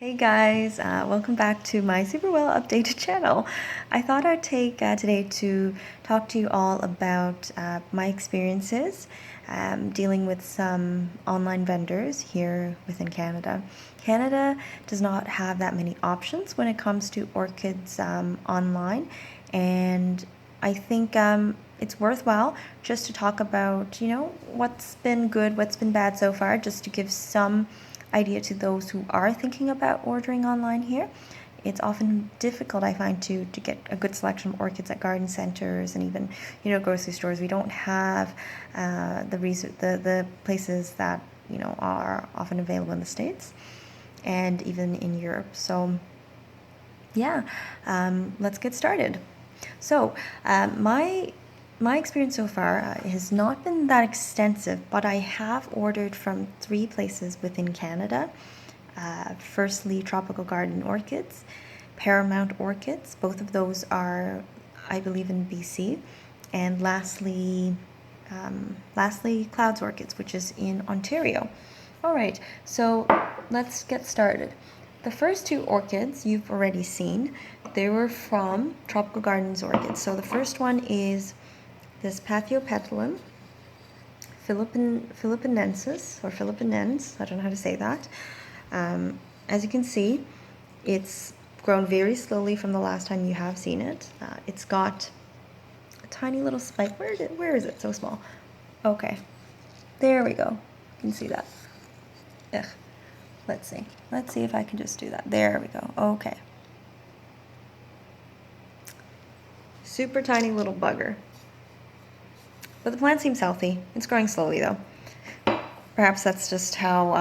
Hey guys, welcome back to my super well updated channel. I thought I'd take today to talk to you all about my experiences dealing with some online vendors here within Canada. Canada does not have that many options when it comes to orchids online, and I think it's worthwhile just to talk about, what's been good, what's been bad so far, just to give some idea to those who are thinking about ordering online here. It's often difficult, I find, to get a good selection of orchids at garden centers and even, grocery stores. We don't have the places that, are often available in the States and even in Europe. So yeah, let's get started. So my experience so far has not been that extensive, but I have ordered from 3 places within Canada. Firstly, Tropical Garden Orchids, Paramount Orchids. Both of those are, I believe, in BC. And lastly, Clouds Orchids, which is in Ontario. All right, so let's get started. The first 2 orchids you've already seen. They were from Tropical Gardens Orchids. So the first one is this Paphiopedilum philippinensis, or philippinens, I don't know how to say that. As you can see, it's grown very slowly from the last time you have seen it. It's got a tiny little spike. Where is it so small? Okay, there we go. You can see that. Ugh. Let's see if I can just do that. There we go. Okay. Super tiny little bugger. But the plant seems healthy. It's growing slowly though. Perhaps that's just how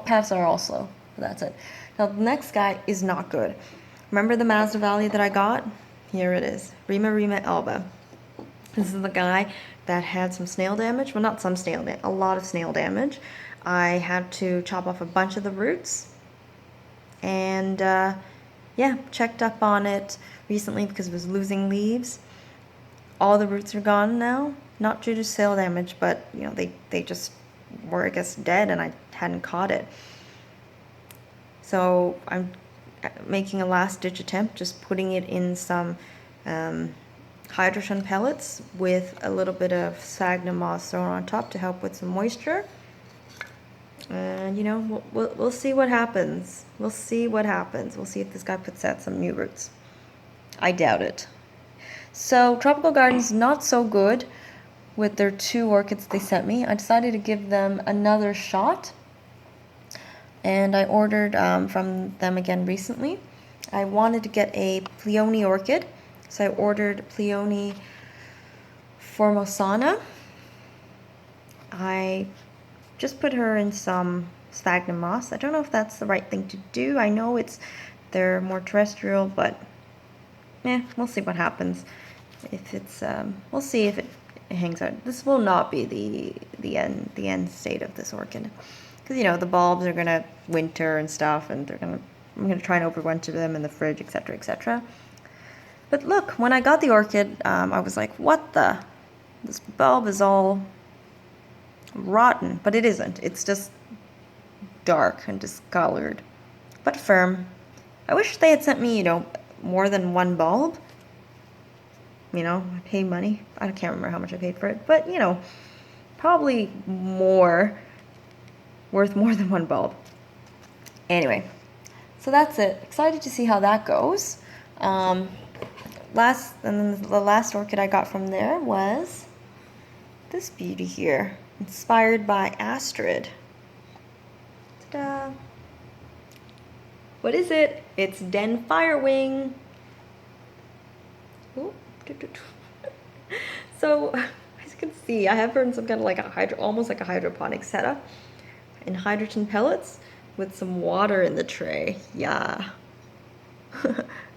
paths are all slow. But that's it. Now the next guy is not good. Remember the Mazda Valley that I got? Here it is. Rima alba. This is the guy that had some snail damage. Well, not some snail damage, a lot of snail damage. I had to chop off a bunch of the roots. And yeah, checked up on it recently because it was losing leaves. All the roots are gone now, not due to snail damage, but they just were, I guess, dead, and I hadn't caught it. So I'm making a last ditch attempt, just putting it in some hydrogen pellets with a little bit of sphagnum moss thrown on top to help with some moisture. And we'll see what happens. We'll see what happens. We'll see if this guy puts out some new roots. I doubt it. So Tropical Gardens, not so good with their 2 orchids they sent me. I decided to give them another shot, and I ordered from them again recently. I wanted to get a Pleone orchid, so I ordered Pleone formosana. I just put her in some sphagnum moss. I don't know if that's the right thing to do. I know they're more terrestrial, but we'll see what happens. If it's we'll see if it hangs out. This will not be the end state of this orchid, because the bulbs are gonna winter and stuff, and I'm gonna try and overwinter them in the fridge, etc., etc. But look, when I got the orchid, I was like, what the? This bulb is all rotten, but it isn't. It's just dark and discolored, but firm. I wish they had sent me, more than 1 bulb. I paid money. I can't remember how much I paid for it, but probably worth more than 1 bulb. Anyway, so that's it. Excited to see how that goes. And then the last orchid I got from there was this beauty here, inspired by Astrid. Ta-da! What is it? It's Den Firewing. Ooh. So, as you can see, I have her in some kind of almost like a hydroponic setup, in hydrogen pellets with some water in the tray. Yeah.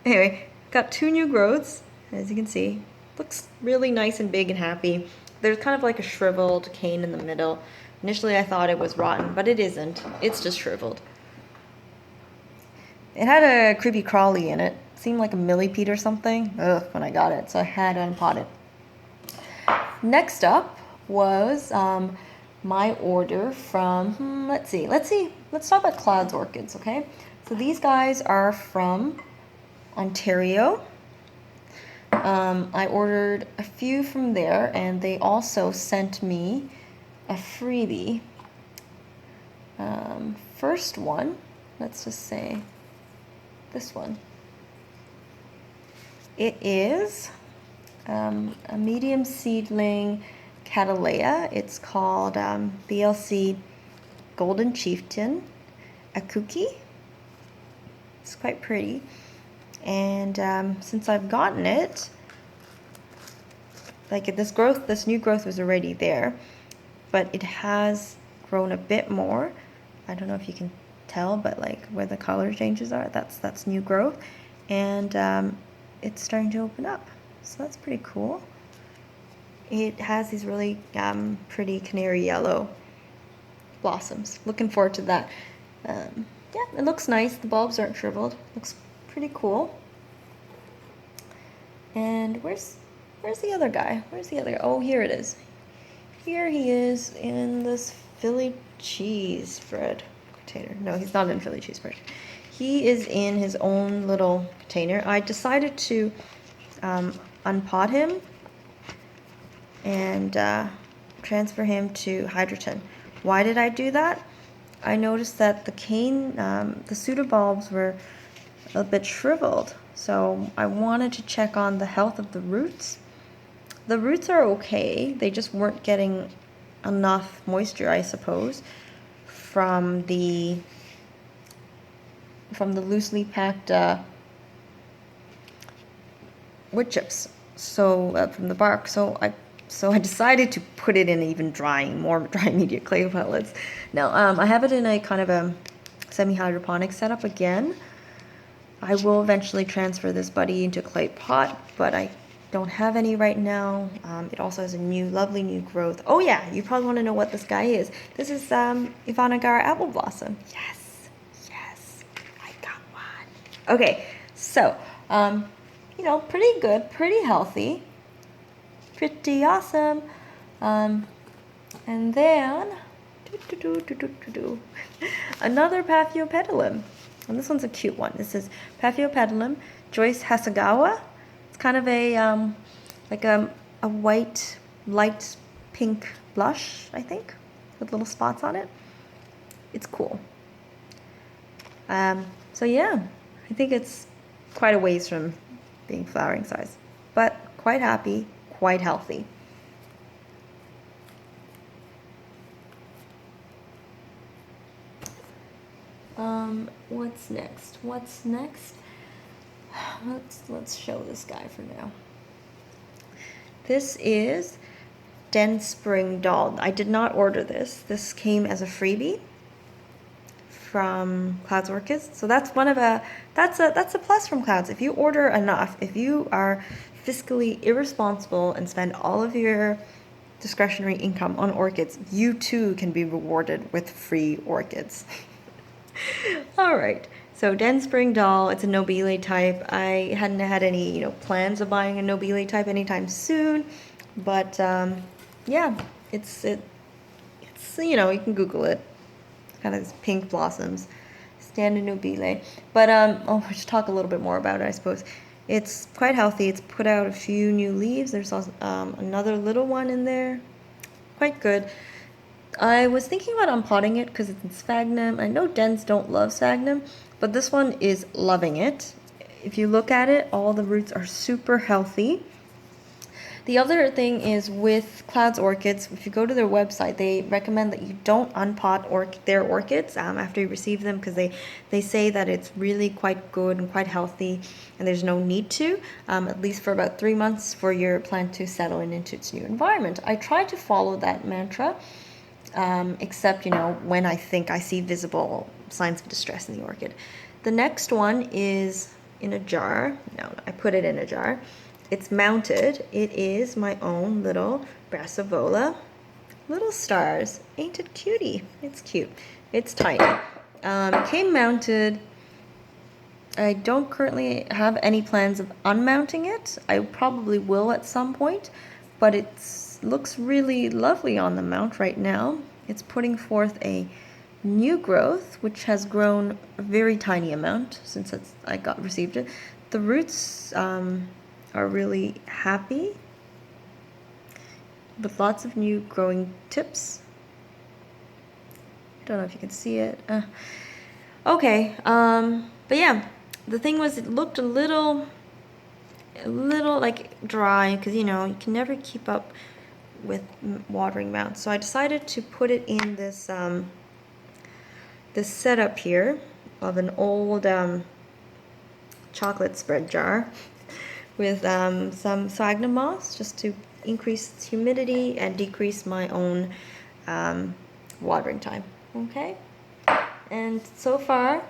Anyway, got 2 new growths, as you can see. Looks really nice and big and happy. There's kind of like a shriveled cane in the middle. Initially I thought it was rotten, but it isn't. It's just shriveled. It had a creepy crawly in it. Seemed like a millipede or something. Ugh, when I got it, so I had to unpot it. Next up was my order from, let's see, let's talk about Clouds Orchids, okay? So these guys are from Ontario. I ordered a few from there, and they also sent me a freebie. First one, let's just say this one. It is a medium seedling Cattleya. It's called BLC Golden Chieftain Akuki. It's quite pretty. And since I've gotten it, like this new growth was already there, but it has grown a bit more. I don't know if you can tell, but like where the color changes are, that's new growth, and it's starting to open up. So that's pretty cool. It has these really pretty canary yellow blossoms. Looking forward to that. Yeah, it looks nice. The bulbs aren't shriveled. Looks pretty cool. And where's the other guy? Where's the other guy? Oh, here it is. Here he is in this Philly cheese spread container. No, he's not in Philly cheese spread. He is in his own little container. I decided to unpot him and transfer him to Hydroton. Why did I do that? I noticed that the cane, the pseudobulbs were a bit shriveled, so I wanted to check on the health of the roots. The roots are okay, they just weren't getting enough moisture, I suppose, from the loosely packed wood chips, so from the bark. So I decided to put it in more dry media clay pellets. Now I have it in a kind of a semi-hydroponic setup again. I will eventually transfer this buddy into a clay pot, but I don't have any right now. It also has a lovely new growth. Oh yeah, you probably want to know what this guy is. This is Ivanagar apple blossom. Yes, I got one. Okay, so you know, pretty good, pretty healthy, pretty awesome. And then another Paphiopedilum. And this one's a cute one. This is Paphiopedilum Joyce Hasegawa. It's kind of a like a white, light pink blush, I think, with little spots on it. It's cool. So yeah, I think it's quite a ways from being flowering size, but quite happy, quite healthy. What's next? Let's show this guy for now. This is Den Spring Doll. I did not order this. This came as a freebie from Clouds Orchids. So that's that's a plus from Clouds. If you order enough, if you are fiscally irresponsible and spend all of your discretionary income on orchids, you too can be rewarded with free orchids. All right, so Den Spring Doll, it's a nobile type. I hadn't had any, plans of buying a nobile type anytime soon, but yeah, it's you can Google it. Kind of pink blossoms, standard nobile. But I'll just talk a little bit more about it, I suppose. It's quite healthy. It's put out a few new leaves. There's also another little one in there. Quite good. I was thinking about unpotting it because it's in sphagnum. I know dens don't love sphagnum, but this one is loving it. If you look at it, all the roots are super healthy. The other thing is with Clouds Orchids, if you go to their website, they recommend that you don't unpot their orchids after you receive them, because they say that it's really quite good and quite healthy, and there's no need to, at least for about 3 months, for your plant to settle into its new environment. I try to follow that mantra, except, when I think I see visible signs of distress in the orchid. The next one is in a jar. No, I put it in a jar. It's mounted. It is my own little Brassivola. Little stars. Ain't it cutie? It's cute. It's tiny. Came mounted. I don't currently have any plans of unmounting it. I probably will at some point, but it's looks really lovely on the mount right now. It's putting forth a new growth, which has grown a very tiny amount since I received it. The roots are really happy with lots of new growing tips. I don't know if you can see it. Okay, but yeah, the thing was it looked a little like dry because, you know, you can never keep up with watering mounts. So I decided to put it in this this setup here of an old chocolate spread jar with some sphagnum moss just to increase humidity and decrease my own watering time. Okay, and so far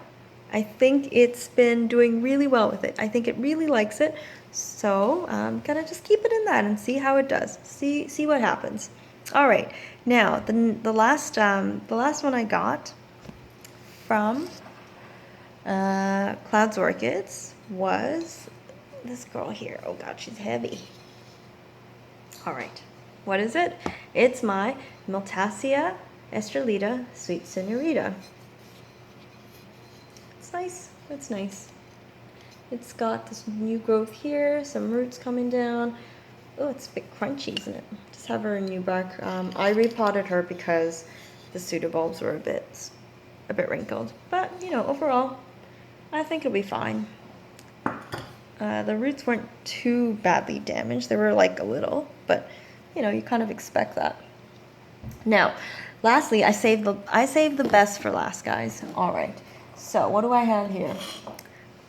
I think it's been doing really well with it. I think it really likes it, so I'm gonna just keep it in that and see how it does. See what happens. All right, now the last one I got from Clouds Orchids was this girl here. Oh God, she's heavy. All right, what is it? It's my Miltassia estrellita Sweet Senorita. It's nice. It's nice. It's got this new growth here, some roots coming down. Oh, it's a bit crunchy, isn't it? Just have her in new bark. I repotted her because the pseudobulbs were a bit wrinkled, but you know, overall, I think it'll be fine. The roots weren't too badly damaged. They were like a little, but you know, you kind of expect that. Now, lastly, I saved the best for last, guys. All right. So what do I have here?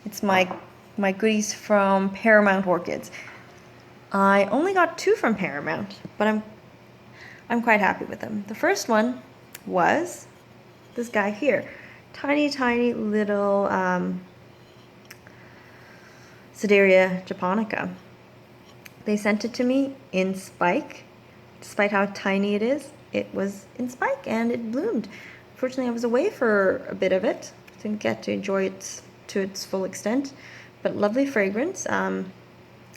It's my goodies from Paramount Orchids. I only got 2 from Paramount, but I'm quite happy with them. The first one was this guy here, tiny little Sedaria japonica. They sent it to me in spike. Despite how tiny it is, it was in spike and it bloomed. Fortunately, I was away for a bit of it. Didn't get to enjoy it to its full extent, but lovely fragrance.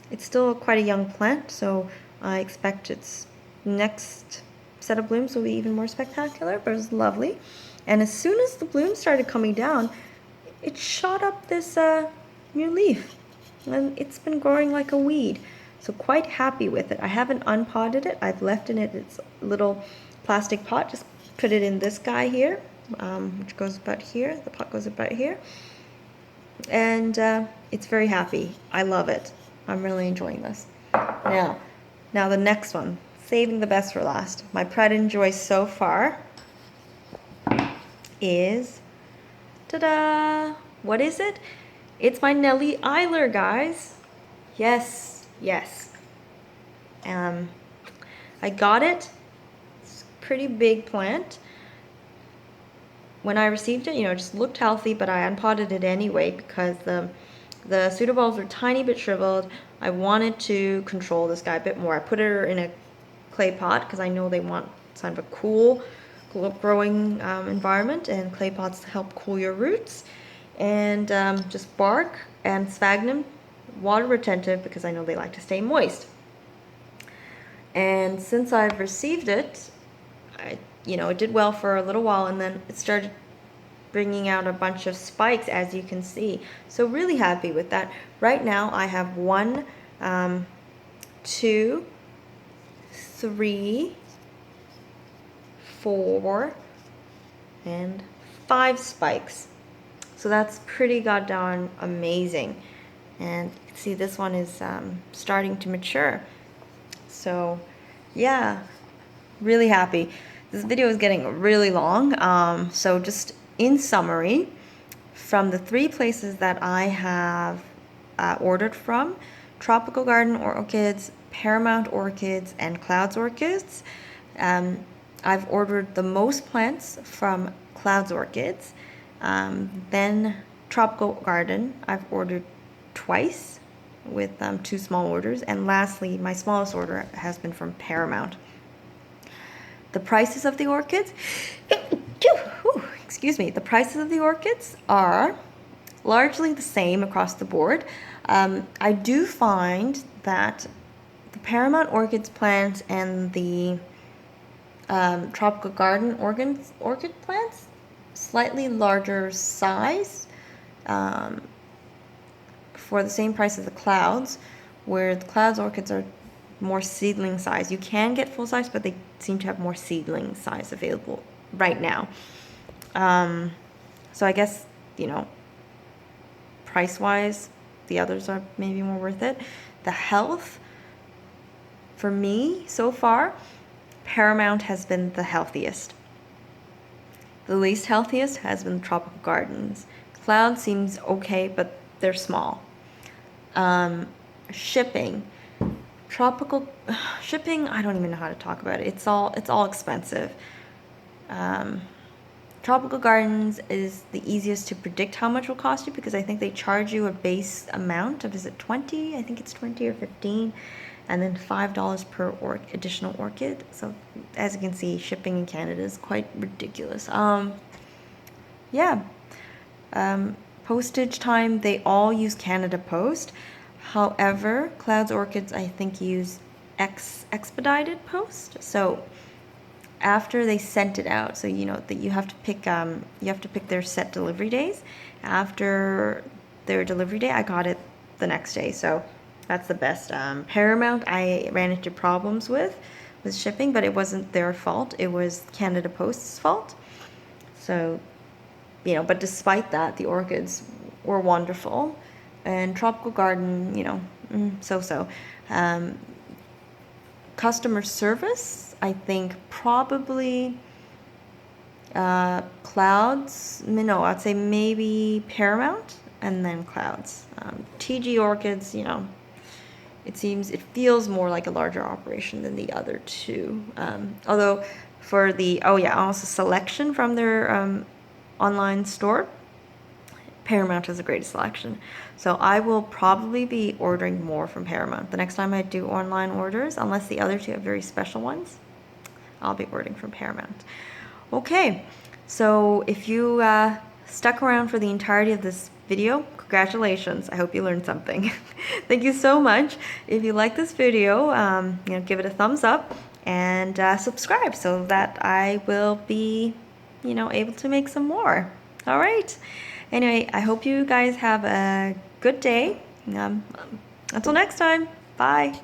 It's still quite a young plant, so I expect its next set of blooms will be even more spectacular, but it was lovely. And as soon as the blooms started coming down, it shot up this new leaf, and it's been growing like a weed. So quite happy with it. I haven't unpotted it. I've left it in its little plastic pot. Just put it in this guy here, which goes about here. The pot goes about here. And it's very happy. I love it. I'm really enjoying this. Now the next one, saving the best for last. My pride and joy so far is, ta-da! What is it? It's my Nellie Eiler, guys. Yes. I got it. It's a pretty big plant. When I received it, you know, it just looked healthy, but I unpotted it anyway because the pseudobulbs were tiny bit shriveled. I wanted to control this guy a bit more. I put her in a clay pot because I know they want kind of a cool growing environment, and clay pots help cool your roots. And just bark and sphagnum, water retentive because I know they like to stay moist. And since I've received it, it did well for a little while, and then it started bringing out a bunch of spikes, as you can see. So really happy with that. Right now I have 1, 2, 3, 4, and 5 spikes. So that's pretty goddamn amazing. And you can see this one is starting to mature. So yeah, really happy. This video is getting really long, so just in summary, from the 3 places that I have ordered from, Tropical Garden Orchids, Paramount Orchids, and Clouds Orchids, I've ordered the most plants from Clouds Orchids. Then Tropical Garden, I've ordered twice with 2 small orders, and lastly, my smallest order has been from Paramount. The prices of the orchids, the prices of the orchids are largely the same across the board. I do find that the Paramount Orchids plants and the Tropical Garden orchid plants, slightly larger size, for the same price as the Clouds, where the Clouds orchids are more seedling size. You can get full size, but they seem to have more seedling size available right now. So I guess, price-wise, the others are maybe more worth it. The health, for me, so far, Paramount has been the healthiest. The least healthiest has been Tropical Gardens. Cloud seems okay, but they're small. Shipping. Tropical shipping, I don't even know how to talk about it. It's all expensive. Tropical Gardens is the easiest to predict how much will cost you, because I think they charge you a base amount of, is it 20? I think it's 20 or 15, and then $5 per additional orchid. So as you can see, shipping in Canada is quite ridiculous. Yeah. Postage time, they all use Canada Post. However, Clouds Orchids, I think, use expedited post. So after they sent it out, so that you have to pick their set delivery days. After their delivery day, I got it the next day. So that's the best. Paramount, I ran into problems with shipping, but it wasn't their fault. It was Canada Post's fault. So, but despite that, the orchids were wonderful. And Tropical Garden, so-so. Customer service, I think probably Clouds. No, I'd say maybe Paramount and then Clouds. TG Orchids, it feels more like a larger operation than the other two. Although for the, also selection from their online store, Paramount has the greatest selection. So I will probably be ordering more from Paramount. The next time I do online orders, unless the other two have very special ones, I'll be ordering from Paramount. Okay, so if you stuck around for the entirety of this video, congratulations. I hope you learned something. Thank you so much. If you like this video, give it a thumbs up and subscribe so that I will be, able to make some more. All right. Anyway, I hope you guys have a good day. Until next time, bye.